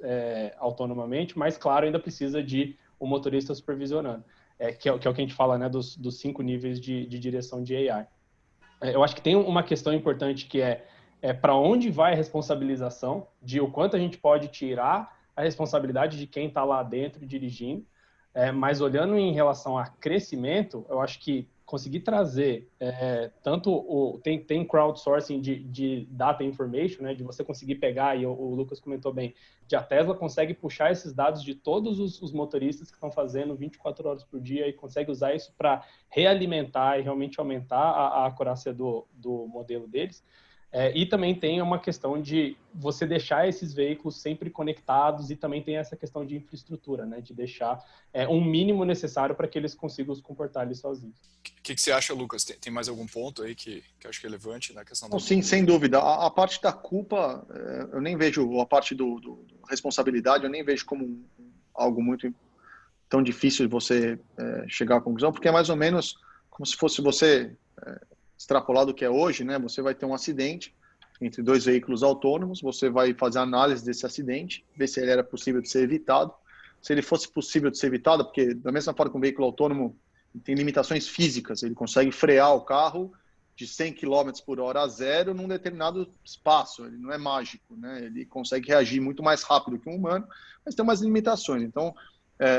autonomamente, mas, claro, ainda precisa de um motorista supervisionando, que é o que a gente fala, né, dos 5 níveis de direção de AI. Eu acho que tem uma questão importante que é para onde vai a responsabilização, de o quanto a gente pode tirar a responsabilidade de quem está lá dentro dirigindo, mas olhando em relação a crescimento, eu acho que conseguir trazer tem crowdsourcing de data information, né, de você conseguir pegar, e o Lucas comentou bem, que a Tesla consegue puxar esses dados de todos os motoristas que estão fazendo 24 horas por dia e consegue usar isso para realimentar e realmente aumentar a acurácia do modelo deles. E também tem uma questão de você deixar esses veículos sempre conectados, e também tem essa questão de infraestrutura, né? De deixar um mínimo necessário para que eles consigam se comportar ali sozinhos. O que você acha, Lucas? Tem mais algum ponto aí que eu acho relevante na questão da... Sim, sem dúvida. A parte da culpa, eu nem vejo, a parte do responsabilidade, eu nem vejo como algo muito tão difícil de você chegar à conclusão, porque é mais ou menos como se fosse você... extrapolar do que é hoje, né? Você vai ter um acidente entre 2 veículos autônomos, você vai fazer a análise desse acidente, ver se ele era possível de ser evitado. Se ele fosse possível de ser evitado, porque da mesma forma que um veículo autônomo tem limitações físicas, ele consegue frear o carro de 100 km por hora a 0 num determinado espaço, ele não é mágico, né? Ele consegue reagir muito mais rápido que um humano, mas tem umas limitações. Então,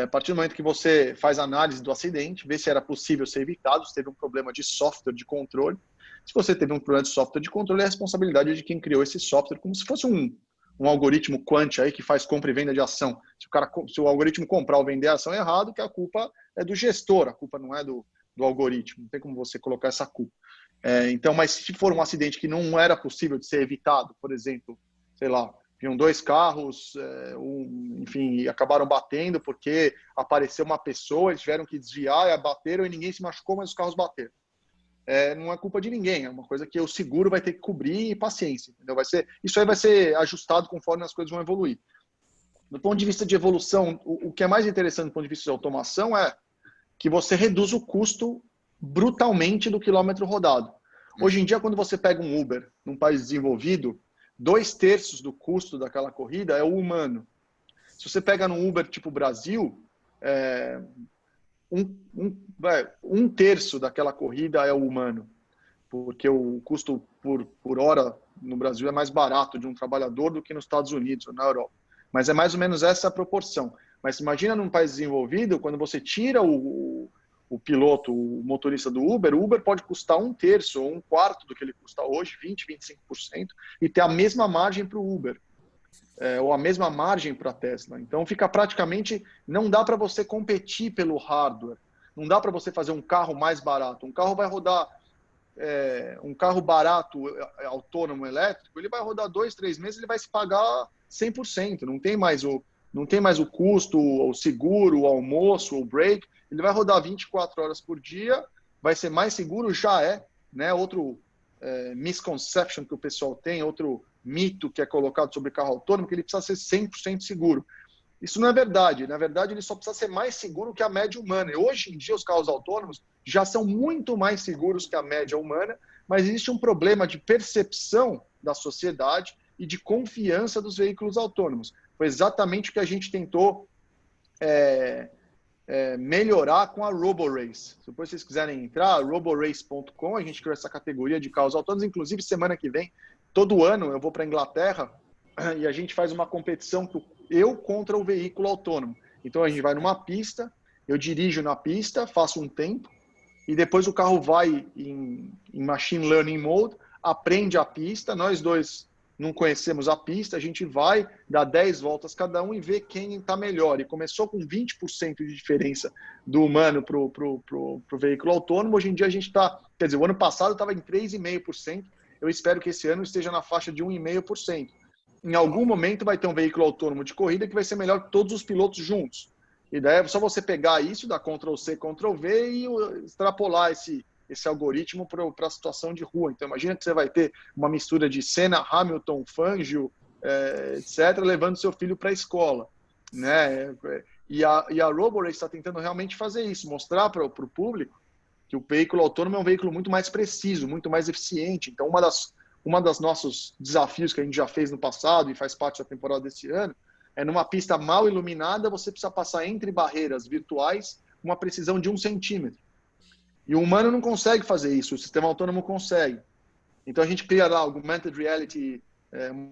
a partir do momento que você faz a análise do acidente, vê se era possível ser evitado, se teve um problema de software de controle. Se você teve um problema de software de controle, é a responsabilidade de quem criou esse software, como se fosse um algoritmo quant aí que faz compra e venda de ação. Se o algoritmo comprar ou vender a ação errado, que a culpa é do gestor, a culpa não é do algoritmo, não tem como você colocar essa culpa. Então, mas se for um acidente que não era possível de ser evitado, por exemplo, sei lá, vinham 2 carros, enfim, e acabaram batendo porque apareceu uma pessoa, eles tiveram que desviar, bateram e ninguém se machucou, mas os carros bateram. Não é culpa de ninguém, é uma coisa que o seguro vai ter que cobrir, e paciência, entendeu? Isso aí vai ser ajustado conforme as coisas vão evoluir. Do ponto de vista de evolução, o que é mais interessante do ponto de vista de automação é que você reduz o custo brutalmente do quilômetro rodado. Hoje em dia, quando você pega um Uber num país desenvolvido, 2/3 do custo daquela corrida é o humano. Se você pega num Uber tipo Brasil, 1/3 daquela corrida é o humano, porque o custo por hora no Brasil é mais barato de um trabalhador do que nos Estados Unidos ou na Europa. Mas é mais ou menos essa a proporção. Mas imagina num país desenvolvido, quando você tira o piloto, o motorista do Uber, o Uber pode custar 1/3 ou 1/4 do que ele custa hoje, 20%, 25%, e ter a mesma margem para o Uber, ou a mesma margem para a Tesla. Então fica praticamente, não dá para você competir pelo hardware, não dá para você fazer um carro mais barato. Um carro vai rodar, um carro barato, autônomo, elétrico, ele vai rodar 2, 3 meses, ele vai se pagar 100%, não tem mais o custo, o seguro, o almoço, o break. Ele vai rodar 24 horas por dia, vai ser mais seguro, já é, né? Outro misconception que o pessoal tem, outro mito que é colocado sobre carro autônomo, que ele precisa ser 100% seguro. Isso não é verdade. Na verdade, ele só precisa ser mais seguro que a média humana. E hoje em dia, os carros autônomos já são muito mais seguros que a média humana, mas existe um problema de percepção da sociedade e de confiança dos veículos autônomos. Foi exatamente o que a gente tentou melhorar com a RoboRace. Se depois vocês quiserem entrar, roborace.com, a gente criou essa categoria de carros autônomos. Inclusive, semana que vem, todo ano, eu vou para a Inglaterra e a gente faz uma competição eu contra o veículo autônomo. Então, a gente vai numa pista, eu dirijo na pista, faço um tempo, e depois o carro vai em Machine Learning Mode, aprende a pista, nós dois não conhecemos a pista, a gente vai dar 10 voltas cada um e ver quem está melhor. E começou com 20% de diferença do humano para o veículo autônomo. Hoje em dia a gente está, quer dizer, o ano passado estava em 3,5%. Eu espero que esse ano esteja na faixa de 1,5%. Em algum momento vai ter um veículo autônomo de corrida que vai ser melhor que todos os pilotos juntos. E daí é só você pegar isso, dar Ctrl+C, Ctrl+V e extrapolar esse algoritmo para a situação de rua. Então, imagina que você vai ter uma mistura de Senna, Hamilton, Fangio, etc., levando seu filho para a escola. Né? E a Roborace está tentando realmente fazer isso, mostrar para o público que o veículo autônomo é um veículo muito mais preciso, muito mais eficiente. Então, uma das nossos desafios que a gente já fez no passado e faz parte da temporada desse ano é numa pista mal iluminada, você precisa passar entre barreiras virtuais uma precisão de 1 centímetro. E o humano não consegue fazer isso, o sistema autônomo consegue. Então a gente cria lá augmented reality,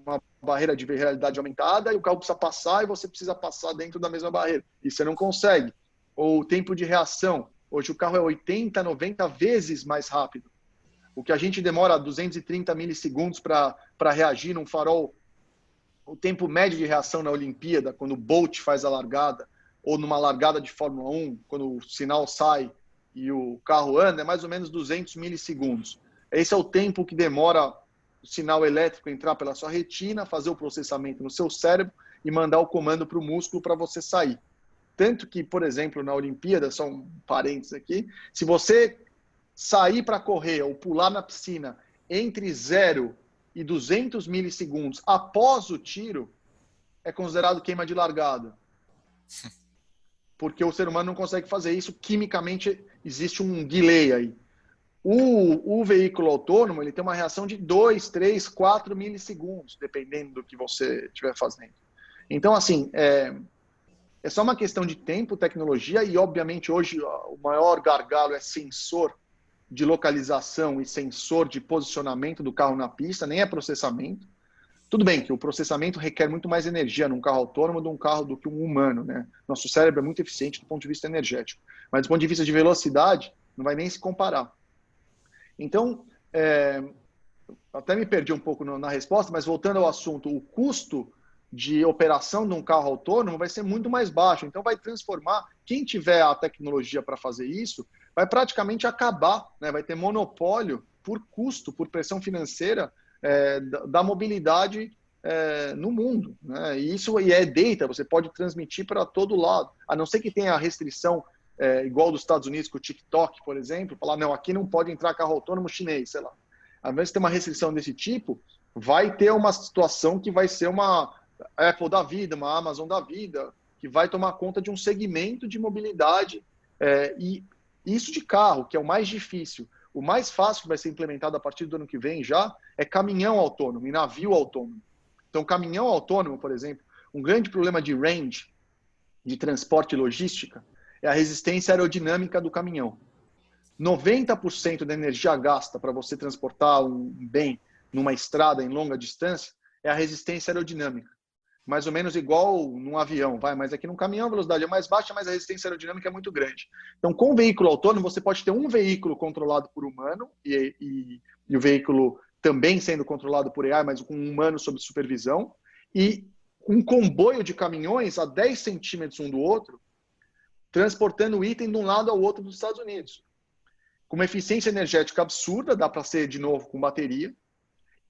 uma barreira de realidade aumentada, e o carro precisa passar e você precisa passar dentro da mesma barreira. E você não consegue. Ou o tempo de reação. Hoje o carro é 80, 90 vezes mais rápido. O que a gente demora 230 milissegundos para reagir num farol, o tempo médio de reação na Olimpíada, quando o Bolt faz a largada, ou numa largada de Fórmula 1, quando o sinal sai e o carro anda, é mais ou menos 200 milissegundos. Esse é o tempo que demora o sinal elétrico entrar pela sua retina, fazer o processamento no seu cérebro e mandar o comando para o músculo para você sair. Tanto que, por exemplo, na Olimpíada, só um parênteses aqui, se você sair para correr ou pular na piscina entre 0 e 200 milissegundos após o tiro, é considerado queima de largada. Porque o ser humano não consegue fazer isso, quimicamente existe um delay aí. O veículo autônomo ele tem uma reação de 2, 3, 4 milissegundos, dependendo do que você estiver fazendo. Então, assim, é só uma questão de tempo, tecnologia, e obviamente hoje o maior gargalo é sensor de localização e sensor de posicionamento do carro na pista, nem é processamento. Tudo bem que o processamento requer muito mais energia num carro autônomo do que um humano, né? Nosso cérebro é muito eficiente do ponto de vista energético, mas do ponto de vista de velocidade, não vai nem se comparar. Então, até me perdi um pouco na resposta, mas voltando ao assunto, o custo de operação de um carro autônomo vai ser muito mais baixo. Então, vai transformar, quem tiver a tecnologia para fazer isso, vai praticamente acabar, né? Vai ter monopólio por custo, por pressão financeira da mobilidade no mundo. Né? E isso é data, você pode transmitir para todo lado. A não ser que tenha a restrição igual dos Estados Unidos com o TikTok, por exemplo, falar, não, aqui não pode entrar carro autônomo chinês, sei lá. Ao invés de ter uma restrição desse tipo, vai ter uma situação que vai ser uma Apple da vida, uma Amazon da vida, que vai tomar conta de um segmento de mobilidade e isso de carro, que é o mais difícil. O mais fácil que vai ser implementado a partir do ano que vem já é caminhão autônomo e navio autônomo. Então, caminhão autônomo, por exemplo, um grande problema de range, de transporte e logística, é a resistência aerodinâmica do caminhão. 90% da energia gasta para você transportar um bem numa estrada em longa distância é a resistência aerodinâmica. Mais ou menos igual num avião, mas aqui num caminhão a velocidade é mais baixa, mas a resistência aerodinâmica é muito grande. Então, com o veículo autônomo, você pode ter um veículo controlado por humano e o veículo também sendo controlado por AI, mas com um humano sob supervisão, e um comboio de caminhões a 10 centímetros um do outro, transportando o item de um lado ao outro dos Estados Unidos. Com uma eficiência energética absurda, dá para ser, de novo, com bateria,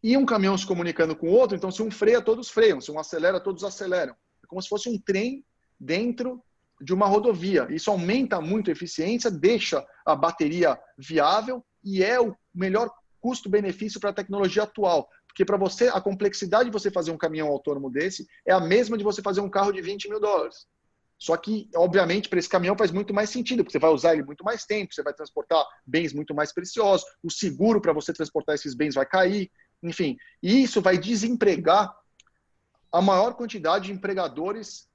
e um caminhão se comunicando com o outro, então se um freia, todos freiam, se um acelera, todos aceleram. É como se fosse um trem dentro de uma rodovia. Isso aumenta muito a eficiência, deixa a bateria viável e é o melhor custo-benefício para a tecnologia atual. Porque para você, a complexidade de você fazer um caminhão autônomo desse é a mesma de você fazer um carro de $20 mil. Só que, obviamente, para esse caminhão faz muito mais sentido, porque você vai usar ele muito mais tempo, você vai transportar bens muito mais preciosos, o seguro para você transportar esses bens vai cair, enfim. E isso vai desempregar a maior quantidade de empregadores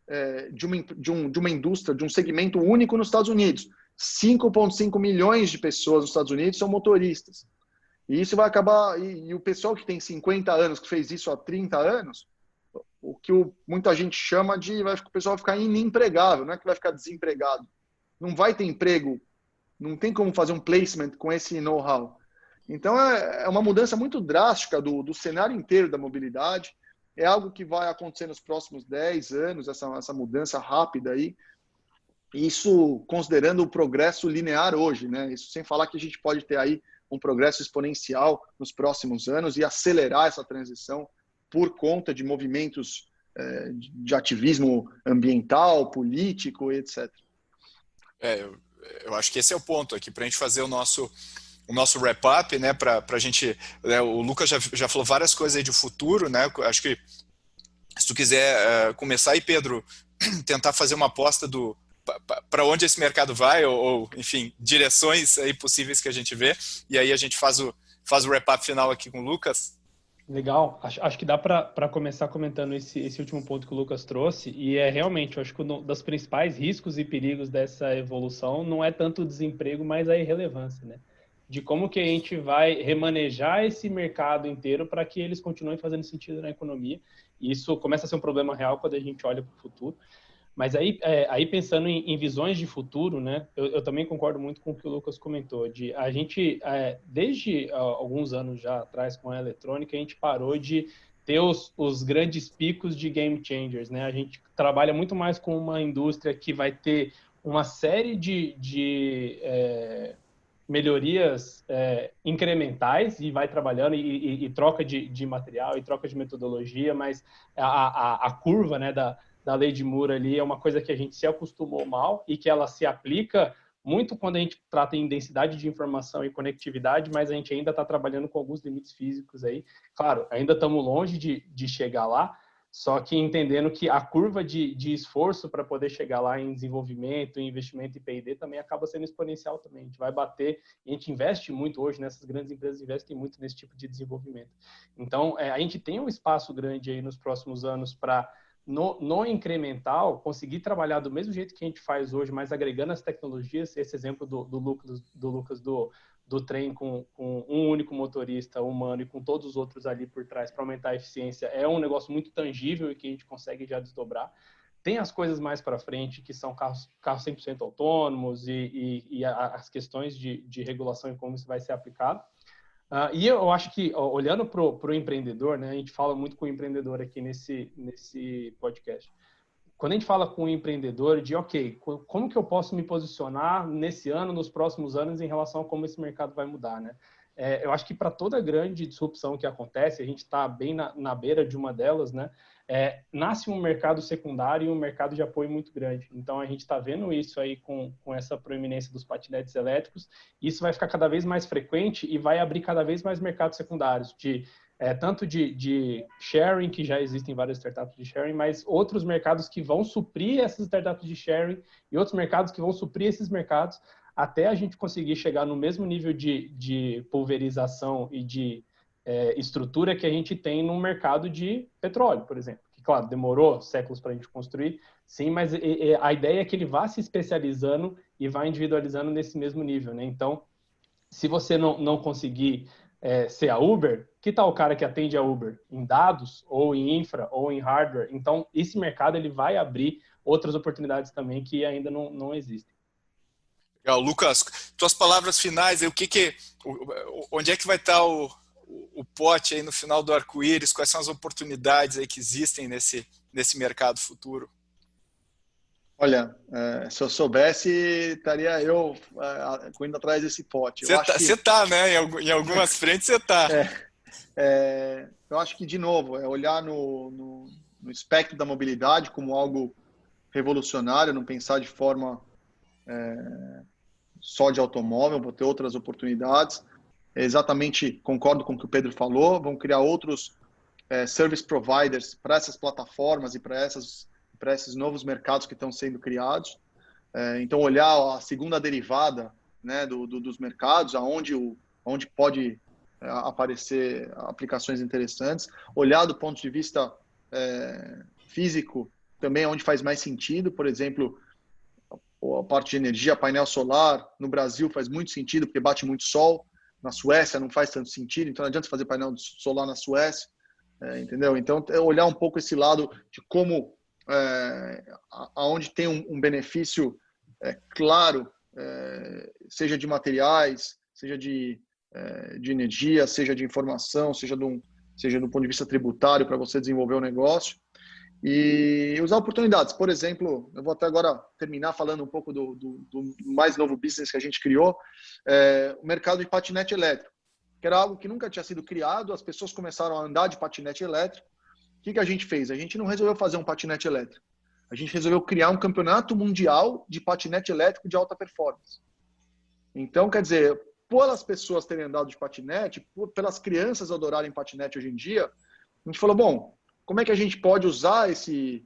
de uma indústria, de um segmento único nos Estados Unidos. 5,5 milhões de pessoas nos Estados Unidos são motoristas. E isso vai acabar... E o pessoal que tem 50 anos, que fez isso há 30 anos... O que muita gente chama de... o pessoal vai ficar inempregável, não é que vai ficar desempregado. Não vai ter emprego, não tem como fazer um placement com esse know-how. Então, é uma mudança muito drástica do cenário inteiro da mobilidade. É algo que vai acontecer nos próximos 10 anos, essa mudança rápida aí. Isso considerando o progresso linear hoje, né? Isso sem falar que a gente pode ter aí um progresso exponencial nos próximos anos e acelerar essa transição por conta de movimentos de ativismo ambiental, político, etc. Eu acho que esse é o ponto aqui, para a gente fazer o nosso wrap-up, né? Para a gente, né, o Lucas já falou várias coisas aí de futuro, né? Acho que se tu quiser começar aí, Pedro, tentar fazer uma aposta para onde esse mercado vai, ou, enfim, direções aí possíveis que a gente vê, e aí a gente faz o wrap-up final aqui com o Lucas. Legal, acho que dá para começar comentando esse último ponto que o Lucas trouxe, e realmente, eu acho que um dos principais riscos e perigos dessa evolução não é tanto o desemprego, mas a irrelevância, né? De como que a gente vai remanejar esse mercado inteiro para que eles continuem fazendo sentido na economia, e isso começa a ser um problema real quando a gente olha para o futuro. Mas aí pensando em visões de futuro, né, eu também concordo muito com o que o Lucas comentou, de a gente, desde alguns anos já atrás com a eletrônica, a gente parou de ter os grandes picos de game changers, né? A gente trabalha muito mais com uma indústria que vai ter uma série de melhorias incrementais e vai trabalhando e troca de material e troca de metodologia, mas a curva, né, da lei de Moore ali é uma coisa que a gente se acostumou mal e que ela se aplica muito quando a gente trata em densidade de informação e conectividade, mas a gente ainda está trabalhando com alguns limites físicos aí. Claro, ainda estamos longe de chegar lá, só que entendendo que a curva de esforço para poder chegar lá em desenvolvimento, em investimento e P&D também acaba sendo exponencial também. A gente vai bater, a gente investe muito hoje, nessas grandes empresas investem muito nesse tipo de desenvolvimento. Então, a gente tem um espaço grande aí nos próximos anos para no incremental, conseguir trabalhar do mesmo jeito que a gente faz hoje, mas agregando as tecnologias, esse exemplo do Lucas do trem com um único motorista humano e com todos os outros ali por trás para aumentar a eficiência, é um negócio muito tangível e que a gente consegue já desdobrar. Tem as coisas mais para frente, que são carros 100% autônomos e as questões de regulação e como isso vai ser aplicado. E eu acho que, olhando para o empreendedor, né, a gente fala muito com o empreendedor aqui nesse podcast. Quando a gente fala com o empreendedor de, ok, como que eu posso me posicionar nesse ano, nos próximos anos, em relação a como esse mercado vai mudar, né? Eu acho que para toda grande disrupção que acontece, a gente está bem na beira de uma delas, né? Nasce um mercado secundário e um mercado de apoio muito grande. Então, a gente está vendo isso aí com essa proeminência dos patinetes elétricos. Isso vai ficar cada vez mais frequente e vai abrir cada vez mais mercados secundários, tanto de sharing, que já existem várias startups de sharing, mas outros mercados que vão suprir essas startups de sharing e outros mercados que vão suprir esses mercados, até a gente conseguir chegar no mesmo nível de pulverização e de estrutura que a gente tem no mercado de petróleo, por exemplo. Que, claro, demorou séculos para a gente construir, sim, mas a ideia é que ele vá se especializando e vá individualizando nesse mesmo nível, né? Então, se você não conseguir ser a Uber, que tal o cara que atende a Uber em dados, ou em infra, ou em hardware? Então, esse mercado ele vai abrir outras oportunidades também que ainda não existem. Legal. Lucas, tuas palavras finais, onde é que vai estar o pote aí no final do arco-íris? Quais são as oportunidades aí que existem nesse mercado futuro? Olha, se eu soubesse, estaria eu correndo atrás desse pote. Você tá, né? Em algumas frentes você tá. Eu acho que, de novo, olhar no espectro da mobilidade como algo revolucionário, não pensar de forma só de automóvel, vou ter outras oportunidades. Exatamente, concordo com o que o Pedro falou, vão criar outros service providers para essas plataformas e para esses novos mercados que estão sendo criados. Então, olhar a segunda derivada, né, dos mercados, onde pode aparecer aplicações interessantes. Olhar do ponto de vista físico, também onde faz mais sentido. Por exemplo, a parte de energia, painel solar, no Brasil faz muito sentido, porque bate muito sol. Na Suécia não faz tanto sentido, então não adianta fazer painel solar na Suécia, entendeu? Então, olhar um pouco esse lado de como, aonde tem um benefício claro, seja de materiais, seja de de energia, seja de informação, seja do ponto de vista tributário para você desenvolver o negócio. E usar oportunidades. Por exemplo, eu vou até agora terminar falando um pouco do mais novo business que a gente criou, o mercado de patinete elétrico, que era algo que nunca tinha sido criado, as pessoas começaram a andar de patinete elétrico. O que a gente fez? A gente não resolveu fazer um patinete elétrico. A gente resolveu criar um campeonato mundial de patinete elétrico de alta performance. Então, quer dizer, pelas pessoas terem andado de patinete, pelas crianças adorarem patinete hoje em dia, a gente falou, bom, como é que a gente pode usar esse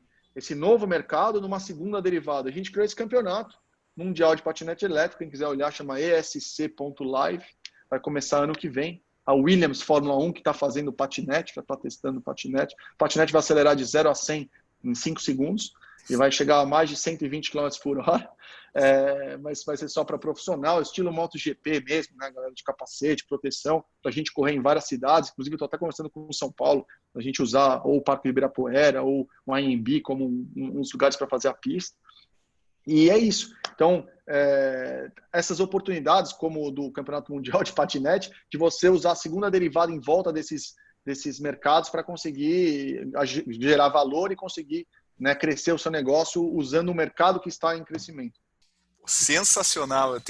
novo mercado numa segunda derivada? A gente criou esse campeonato mundial de patinete elétrico. Quem quiser olhar, chama ESC.live. Vai começar ano que vem. A Williams Fórmula 1, que está fazendo patinete, já está testando patinete. O patinete vai acelerar de 0 a 100 em 5 segundos e vai chegar a mais de 120 km por hora. Mas vai ser só para profissional, estilo MotoGP mesmo, né, galera, de capacete, proteção, para a gente correr em várias cidades. Inclusive, estou até conversando com o São Paulo, para a gente usar ou o Parque Ibirapuera ou o AMB como uns lugares para fazer a pista. E é isso. Então, essas oportunidades, como o do Campeonato Mundial de Patinete, de você usar a segunda derivada em volta desses mercados para conseguir gerar valor e conseguir, né, crescer o seu negócio usando o mercado que está em crescimento. Sensacional.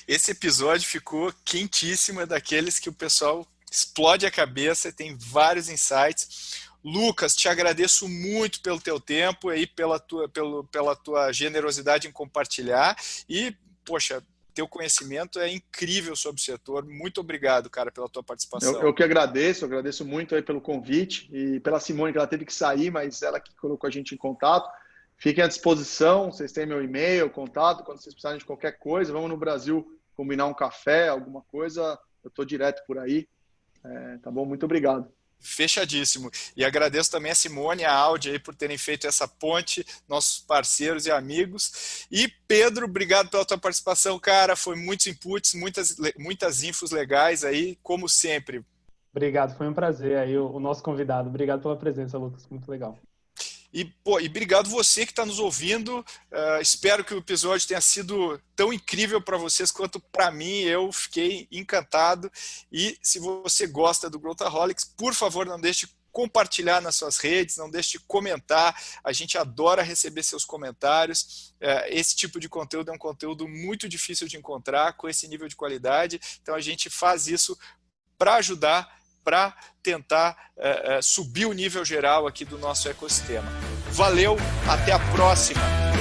Esse episódio ficou quentíssimo, é daqueles que o pessoal explode a cabeça, tem vários insights. Lucas, te agradeço muito pelo teu tempo e pela tua generosidade em compartilhar e, poxa, teu conhecimento é incrível sobre o setor. Muito obrigado, cara, pela tua participação. Eu que agradeço muito aí pelo convite e pela Simone, que ela teve que sair, mas ela que colocou a gente em contato. Fiquem à disposição, vocês têm meu e-mail, contato, quando vocês precisarem de qualquer coisa, vamos no Brasil combinar um café, alguma coisa, eu estou direto por aí. Tá bom? Muito obrigado. Fechadíssimo. E agradeço também a Simone e a Audi aí por terem feito essa ponte, nossos parceiros e amigos. E Pedro, obrigado pela tua participação, cara. Foi muitos inputs, muitas infos legais aí, como sempre. Obrigado, foi um prazer aí o nosso convidado. Obrigado pela presença, Lucas, muito legal. E obrigado você que está nos ouvindo. Espero que o episódio tenha sido tão incrível para vocês quanto para mim. Eu fiquei encantado. E se você gosta do Growthaholics, por favor, não deixe de compartilhar nas suas redes, não deixe de comentar. A gente adora receber seus comentários. Esse tipo de conteúdo é um conteúdo muito difícil de encontrar com esse nível de qualidade. Então a gente faz isso para ajudar, para tentar subir o nível geral aqui do nosso ecossistema. Valeu, até a próxima!